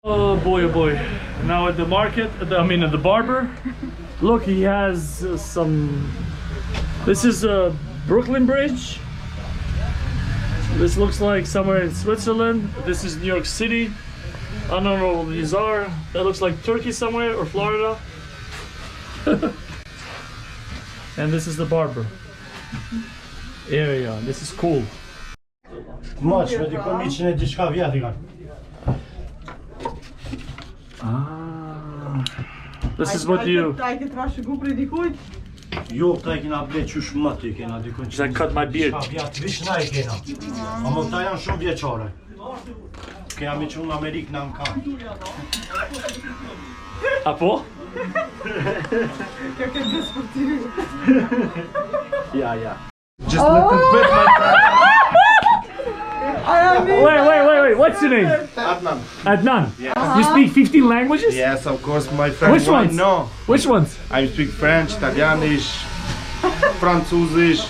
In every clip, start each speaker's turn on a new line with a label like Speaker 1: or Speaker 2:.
Speaker 1: Oh boy, now at the market, I mean at the barber. Look, he has some, this is a Brooklyn Bridge. This looks like somewhere in Switzerland. This is New York City. I don't know what these are. That looks like Turkey somewhere or Florida. And this is the barber area. This is cool.
Speaker 2: Much, but the commission is discovered.
Speaker 1: Ah, this is what you.
Speaker 2: Jo, ta kena ble që shumë më ty kena dikon që...
Speaker 1: I cut my beard.
Speaker 2: Vish na e kena. Amo ta janë shumë vjeqare. Kena me që në Amerikë në kanë.
Speaker 1: Apo?
Speaker 3: Kjo ke dis për ty.
Speaker 1: Yeah.
Speaker 2: Just let them put my
Speaker 1: Wait, what's your name?
Speaker 4: Adnan.
Speaker 1: Adnan? Yes. You speak 15 languages?
Speaker 4: Yes, of course, my friend.
Speaker 1: Which ones?
Speaker 4: No.
Speaker 1: Which ones?
Speaker 4: I speak French, Italianisch, Französisch,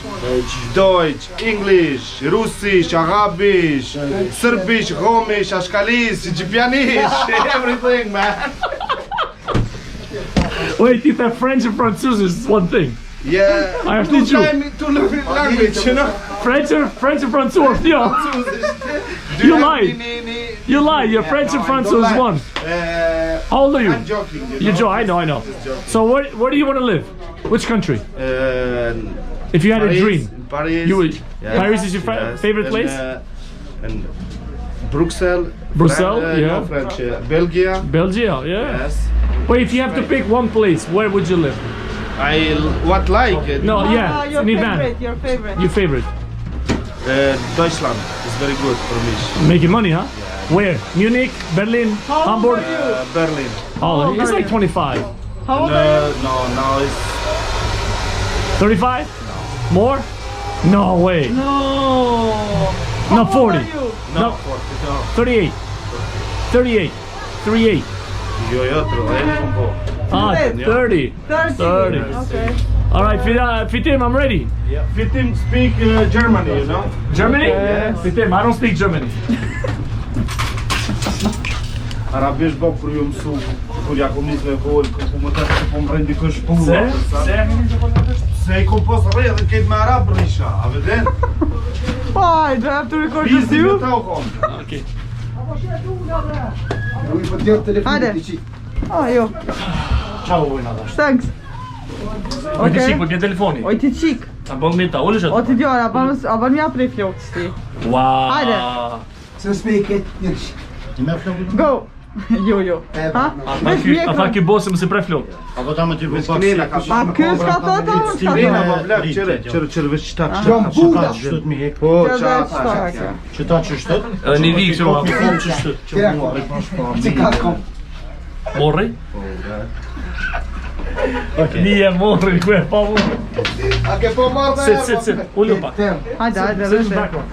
Speaker 4: Deutsch, English, Russisch, Arabisch, Serbisch, Romisch, Ashkalish, Egyptianish, everything, man.
Speaker 1: Wait, you have French and Französisch is one thing.
Speaker 4: Yeah.
Speaker 1: I have to
Speaker 4: two language, you know.
Speaker 1: French and Französisch, yeah. You lie. You lie. You're French and Französisch is one. How old are you?
Speaker 4: I'm joking.
Speaker 1: You're joking. I know. So where do you want to live? Which country? If you had
Speaker 4: Paris,
Speaker 1: a dream,
Speaker 4: Paris.
Speaker 1: you would.
Speaker 4: Yes,
Speaker 1: Paris is your favorite place?
Speaker 4: And Brussels.
Speaker 1: Brussels, yeah.
Speaker 4: No, French. Belgium.
Speaker 1: Belgium, yeah.
Speaker 4: Yes.
Speaker 1: Wait, if you have to pick one place, where would you live?
Speaker 4: What like?
Speaker 1: No, yeah,
Speaker 3: Your
Speaker 1: in
Speaker 3: favorite, your favorite.
Speaker 1: Your favorite.
Speaker 4: Deutschland is very good for me.
Speaker 1: Making money, huh? Yeah. Where? Munich, Berlin, Hamburg?
Speaker 4: Berlin.
Speaker 1: Oh, it's like 25.
Speaker 3: How old are you?
Speaker 4: No, now it's
Speaker 1: 35? No. More? No way.
Speaker 3: No.
Speaker 1: No, 40.
Speaker 3: How old are you?
Speaker 1: No,
Speaker 4: 40. No.
Speaker 1: 38. 38. 38. Ah, 30.
Speaker 3: 30. Okay.
Speaker 1: All right, Fitim, I'm ready.
Speaker 4: Yeah. Fitim speak Germany, you know?
Speaker 1: Germany? Yes. Fitim, I don't speak Germany.
Speaker 4: Arabisht bo kur ju mësu, kur ja kom nis me vol, ku më të po më rendi kësh punë. Se I kom pos rrë dhe këtë me arab risha, a veden?
Speaker 3: Why? Do I have to record this
Speaker 4: Bizdi me
Speaker 3: too?
Speaker 4: ta u kom.
Speaker 1: Okay.
Speaker 3: Hajde. Oh, jo.
Speaker 2: Ciao, vojna dash.
Speaker 3: Thanks.
Speaker 1: Oj ti qik, po bje telefoni.
Speaker 3: Oj ti qik.
Speaker 1: A bën me ta, ullë
Speaker 3: O ti djora, a bën mja prej flokës ti.
Speaker 1: Wow.
Speaker 3: Hajde.
Speaker 5: So speak it.
Speaker 2: Ti me flokë?
Speaker 3: Go. Jo. Ha?
Speaker 1: A tha ky bosi më si prej flok.
Speaker 2: Apo ta me ty bëj pak.
Speaker 3: A ky s'ka thot o?
Speaker 4: Stimina ma blak, qërë veç qëta.
Speaker 2: Shtut mi hek.
Speaker 4: Po,
Speaker 2: Qëta që shtut?
Speaker 1: Edhe një vik shumë.
Speaker 2: Kom që shtut. Që mua rëpën
Speaker 1: Morri? Nije morri, ku e pa morri.
Speaker 4: A ke po marrë?
Speaker 1: Sit. Ullu pak.
Speaker 3: Hajde,
Speaker 1: Sit in the back one.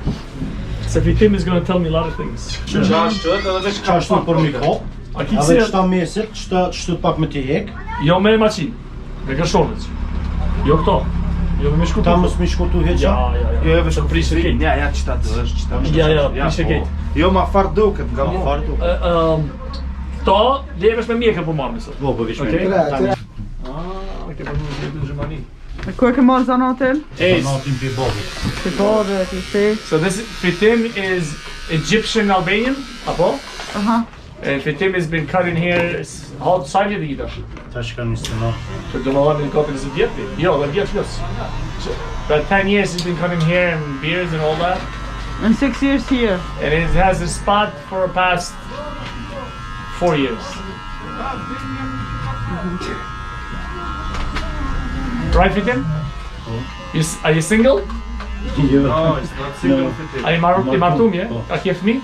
Speaker 1: So Fitim is going to tell me a lot of things.
Speaker 2: Qa shtut për mi ko?
Speaker 1: A ki
Speaker 2: Edhe
Speaker 1: se...
Speaker 2: qëta mesit, qëta shtut pak me ti hek?
Speaker 1: Jo me maqin. Me kërshonët. Jo këto. Jo me shkutu.
Speaker 2: Ta mës mi shkutu heqa?
Speaker 1: Ja.
Speaker 4: Jo, e vesh
Speaker 1: Prishë kejt.
Speaker 4: Ja, qëta të është qëta.
Speaker 1: Ja, prishë kejt.
Speaker 4: Jo, ma farë duket nga mu.
Speaker 1: Këto, levesh me mjekën po marrë mësot.
Speaker 2: Po, vish me.
Speaker 1: Okej, ke përnu në jetë në Gjermani.
Speaker 3: Ku e ke marrë zanatin?
Speaker 2: Zanatin për bobit.
Speaker 3: Të bove, të shte.
Speaker 1: So this Fitim is Egyptian Albanian, apo?
Speaker 3: Aha.
Speaker 1: And Fitim has been cutting here, how sa vjetë i dash?
Speaker 2: Ta shka një stëna.
Speaker 1: So do më vanë në kopën e zë vjetë? Jo, dhe vjetë plus. But 10 years he's been cutting hair and beards and all that.
Speaker 3: And 6 years here.
Speaker 1: And it has a spot for the past 4 years. Right, Fitim? Are you single?
Speaker 4: No, it's not single Fitim.
Speaker 1: Are you martum, yeah? A ke fëmi?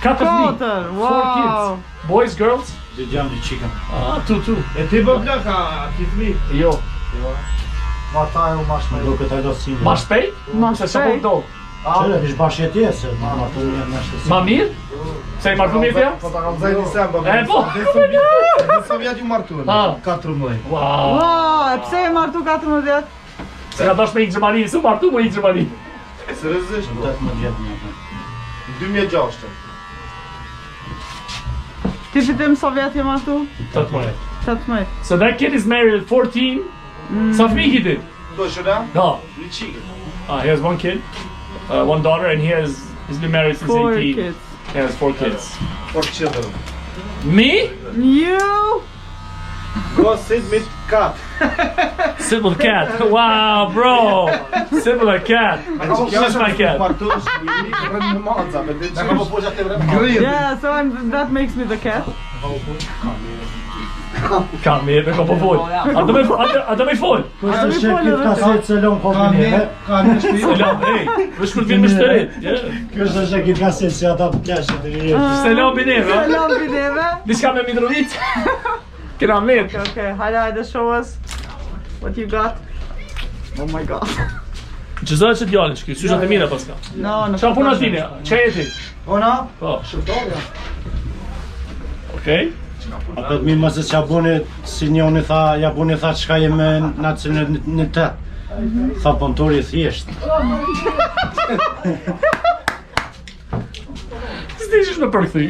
Speaker 1: Cut of me. 4
Speaker 3: wow.
Speaker 1: kids. Boys, girls?
Speaker 2: Dhe gjam dhe qikën.
Speaker 1: Ah, two.
Speaker 4: E ti bë blak, a ti fmi?
Speaker 1: Jo.
Speaker 2: Ma ta e u mash me. Do këta do single.
Speaker 1: Ma shpejt? Se sa po do?
Speaker 2: Qëre, vish bashkë jetë se ma martu jenë nështë të
Speaker 1: Ma mirë? Se i martum jetja?
Speaker 4: Po ta kam zajnë nisem, po.
Speaker 1: E po?
Speaker 4: Nësë vjetë ju martu, 14.
Speaker 1: Wow.
Speaker 3: Wow, e pse e martu 14 vjetë?
Speaker 1: Se ka dash me i Gjermani, se martu me i Gjermani.
Speaker 4: Seriozisht?
Speaker 2: 18 vjetë në të.
Speaker 4: 2006.
Speaker 3: Ti Fitim sa vjet je ma këtu?
Speaker 1: 18.
Speaker 3: 18.
Speaker 1: So that kid is married at 14. Sa fëmijë kiti?
Speaker 4: Do shëra?
Speaker 1: No.
Speaker 4: Një qikë.
Speaker 1: He has one kid, one daughter, and he's been married since
Speaker 3: 4
Speaker 1: 18.
Speaker 3: kids.
Speaker 1: He has 4 kids.
Speaker 4: 4 children.
Speaker 1: Me?
Speaker 3: You?
Speaker 4: Go sit with cat.
Speaker 1: Sit with a cat. Wow, bro. Sit with a cat. That's my cat.
Speaker 3: Yeah, so that makes me the cat.
Speaker 1: Kam me, me kom po fol. A do me fol.
Speaker 2: Questo c'è che cassette se non combine.
Speaker 1: Selam, hey. Vesh kur vjen me shtërit.
Speaker 2: Questo c'è che cassette se ata piace të rije.
Speaker 1: Selam bineve.
Speaker 3: Selam Bineve.
Speaker 1: Diska me Mitrovic. Kena met.
Speaker 3: Okay, hajde, show us what you got. Oh my god.
Speaker 1: Ç'zo që djalë shky, syshat e mira paska.
Speaker 3: No, no.
Speaker 1: Çfarë puna tini? Ç'e ti?
Speaker 3: Ona?
Speaker 1: Po. Okej.
Speaker 2: Atë mi mëse që abuni, si njoni tha, jabuni tha qka jeme nacionalitet. Tha pontori thjesht.
Speaker 1: S'dishesh me përkthy.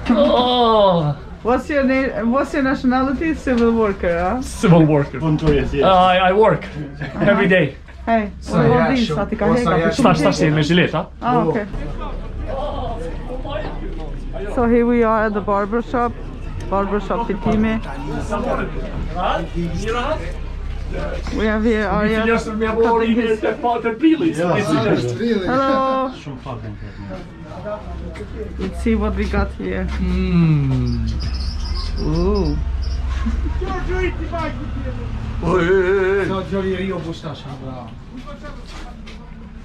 Speaker 1: Oh,
Speaker 3: What's your name? What's your nationality? Civil worker, huh?
Speaker 1: civil worker.
Speaker 2: Pontori thjesht.
Speaker 1: I work every day.
Speaker 3: Hey, what about these? Sa ti ka heka?
Speaker 1: Stash me gilet, ha?
Speaker 3: Ah, okay. So here we are at the barbershop. Barbershop Fitim. We have here Ariot cutting his... Hello!
Speaker 2: Shumë fucking
Speaker 3: Let's see what we got here. Ooh.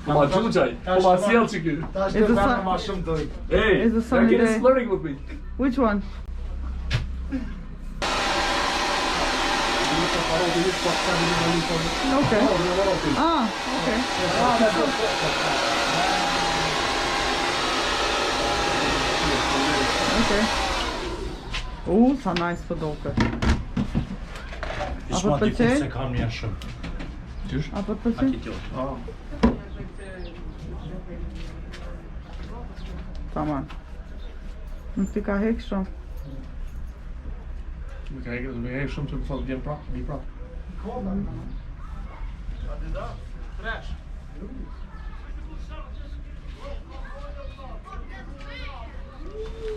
Speaker 1: Ma gjugaj, po ma sjell që ky.
Speaker 3: It's a
Speaker 1: Hey,
Speaker 3: It's a sunny
Speaker 1: that kid
Speaker 3: day.
Speaker 1: is flirting with me.
Speaker 3: Which one? Okay. Ah, okay. Okay. Sa nice për doke.
Speaker 2: Ishma
Speaker 3: Apo të
Speaker 2: dikut
Speaker 3: pëlqej?
Speaker 2: se kam një shumë.
Speaker 3: Apo të pëlqej? Tamam. Nuk ti ka hek shumë.
Speaker 1: Me ka shumë që më thotë vjen prap, vi prap.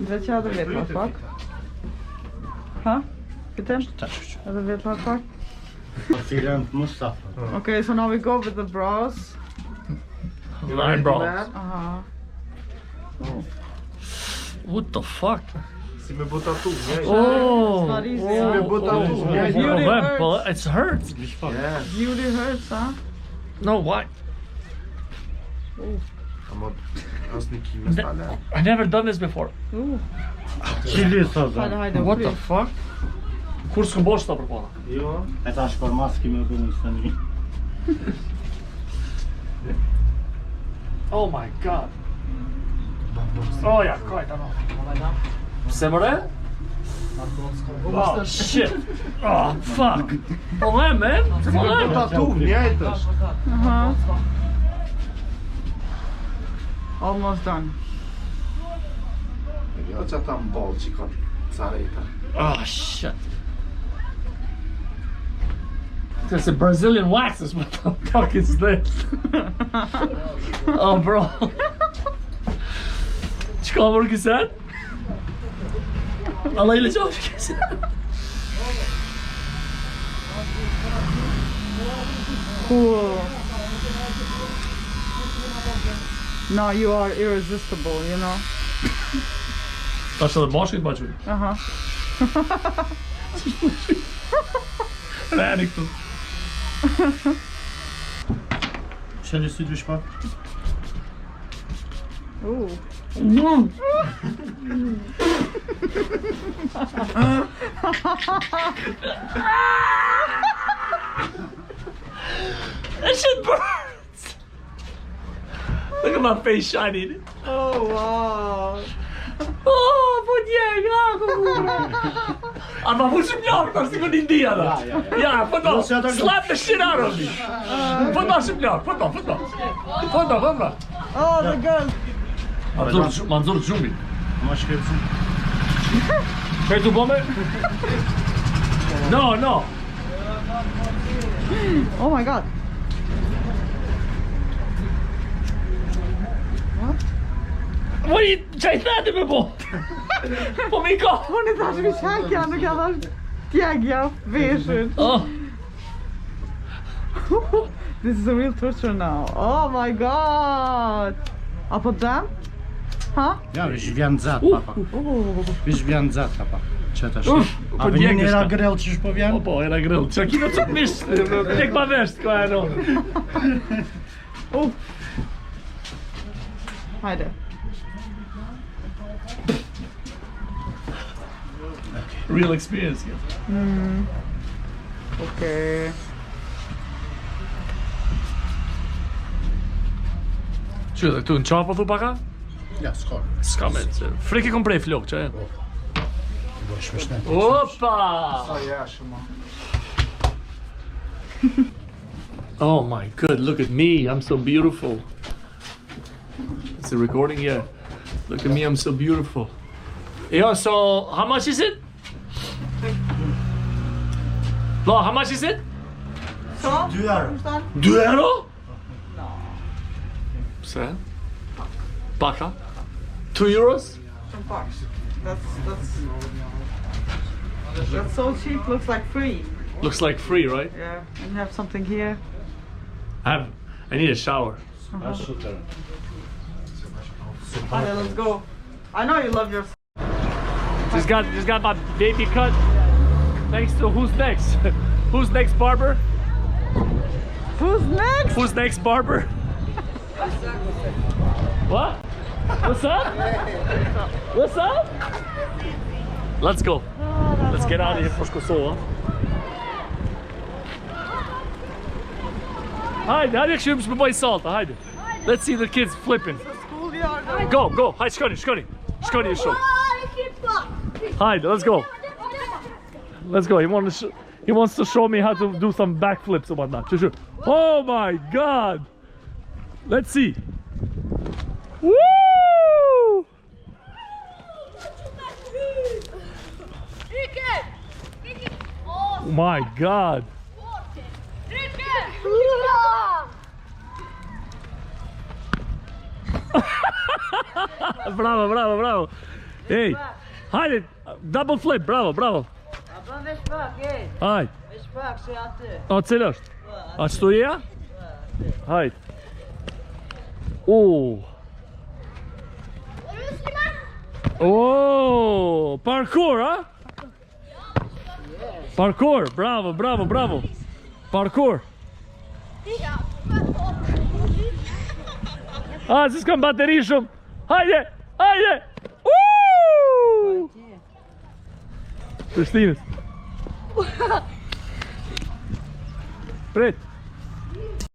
Speaker 3: Dhe që edhe vetë më pak. Ha? Fitim? Edhe vetë më pak.
Speaker 2: Filen Mustafa.
Speaker 3: Okay, so now we go with the bras.
Speaker 1: Line bro.
Speaker 3: Aha.
Speaker 1: What the fuck?
Speaker 4: Si me bo tatu, yeah.
Speaker 1: Oh,
Speaker 3: It's not easy,
Speaker 4: Si me
Speaker 3: huh?
Speaker 4: bo tatu.
Speaker 3: Beauty hurts.
Speaker 1: It's hurt.
Speaker 4: Yeah.
Speaker 3: Beauty hurts, huh?
Speaker 1: No, why?
Speaker 4: Ama asnı kime stale.
Speaker 1: I never done this before.
Speaker 3: Ooh.
Speaker 2: Cili
Speaker 3: Hajde,
Speaker 2: thotë?
Speaker 3: hajde.
Speaker 1: What the fuck? Kur s'këm bosh ta për para?
Speaker 4: Jo.
Speaker 2: E tash për maski me bënë së një.
Speaker 1: Oh my god. Oh ja, kajta no. Pse mëre? Oh shit. Oh fuck. Problem, man.
Speaker 4: Si me bo
Speaker 1: Problem.
Speaker 4: tatu, njajt është.
Speaker 3: Uh-huh. Almost done.
Speaker 4: Jo që ata mballë që ka careta.
Speaker 1: Oh shit. That's a Brazilian wax is what the fuck is this? Oh bro. Çka vur güzel? Allah ile çok güzel.
Speaker 3: Cool. No, you are irresistible, you know?
Speaker 1: Tash edhe bashkët bashkë.
Speaker 3: Uh-huh.
Speaker 1: Rani këtu.
Speaker 2: Qëllë si dy shpak?
Speaker 3: Ooh.
Speaker 1: That shit burns. Look at my face shining.
Speaker 3: Oh, wow.
Speaker 1: Oh, po djega, a ma mu shumë lart, tash si në India da. Ja, po do. Slap the shit out of me. Po do shumë lart, po do.
Speaker 3: Oh, the girl.
Speaker 1: Manzur xhumi.
Speaker 2: Ma shkelësu.
Speaker 1: Krijg je bommen? No, no.
Speaker 3: Oh my god.
Speaker 1: What are you trying to do, Bo? Po mi ka.
Speaker 3: Hon är där vid käken och kallar gegga vision.
Speaker 1: Oh.
Speaker 3: This is a real torture now. Oh my god. Apo dam? Ha?
Speaker 2: Ja, vish vjen zat, papa. Vish vjen zat, papa. Qëta shë.
Speaker 1: Po
Speaker 2: A
Speaker 1: djegësh
Speaker 2: vjen era
Speaker 1: ka.
Speaker 2: grell që shpo vjen?
Speaker 1: Po, era grill. Çka kino çop mish. Tek ma vesh ka ano.
Speaker 3: Oh. Hajde.
Speaker 1: Real experience. Yeah.
Speaker 3: Okej.
Speaker 1: Që dhe këtu në qapo thu paka?
Speaker 2: Ja, s'ka.
Speaker 1: S'ka me që friki kom prej flok që e
Speaker 2: Bosh me shtet.
Speaker 1: Opa! Oh my god, look at me, I'm so beautiful. It's a recording, yeah. Look at me, I'm so beautiful. Yeah, so how much is it? No, how much is it?
Speaker 3: Så?
Speaker 2: 2 euro.
Speaker 1: 2 euro? Se? Paka? 2 euros?
Speaker 3: Some bucks. That's so cheap, looks like free.
Speaker 1: Looks like free, right?
Speaker 3: Yeah, and you have something here.
Speaker 1: I need a shower.
Speaker 2: A super.
Speaker 3: Okay, let's go. I know you love your.
Speaker 1: Just got my baby cut. Thanks to who's next? Who's next, Barber?
Speaker 3: Who's next?
Speaker 1: Who's next, Barber? What? What's up? What's up? Let's go. Let's get out of here, Fushe Kosova. Haydi, hadi şuymuş bu boy salta, haydi. Let's see the kids flipping.
Speaker 3: Schoolyard.
Speaker 1: Go, go. Haydi, skoni your show. Haydi, let's go. Let's go. He wants to show me how to do some backflips and whatnot. Oh my god! Let's see. Woo! Oh my god! Bravo. Hey, haydi. Double flip, bravo. Haydi. A cila është? A qëtu jeja? Hajt. Oh, parkour, ha? Parkour, bravo. Parkour. Se s'kam bateri shumë. Hajde. Prishtinës. Prit.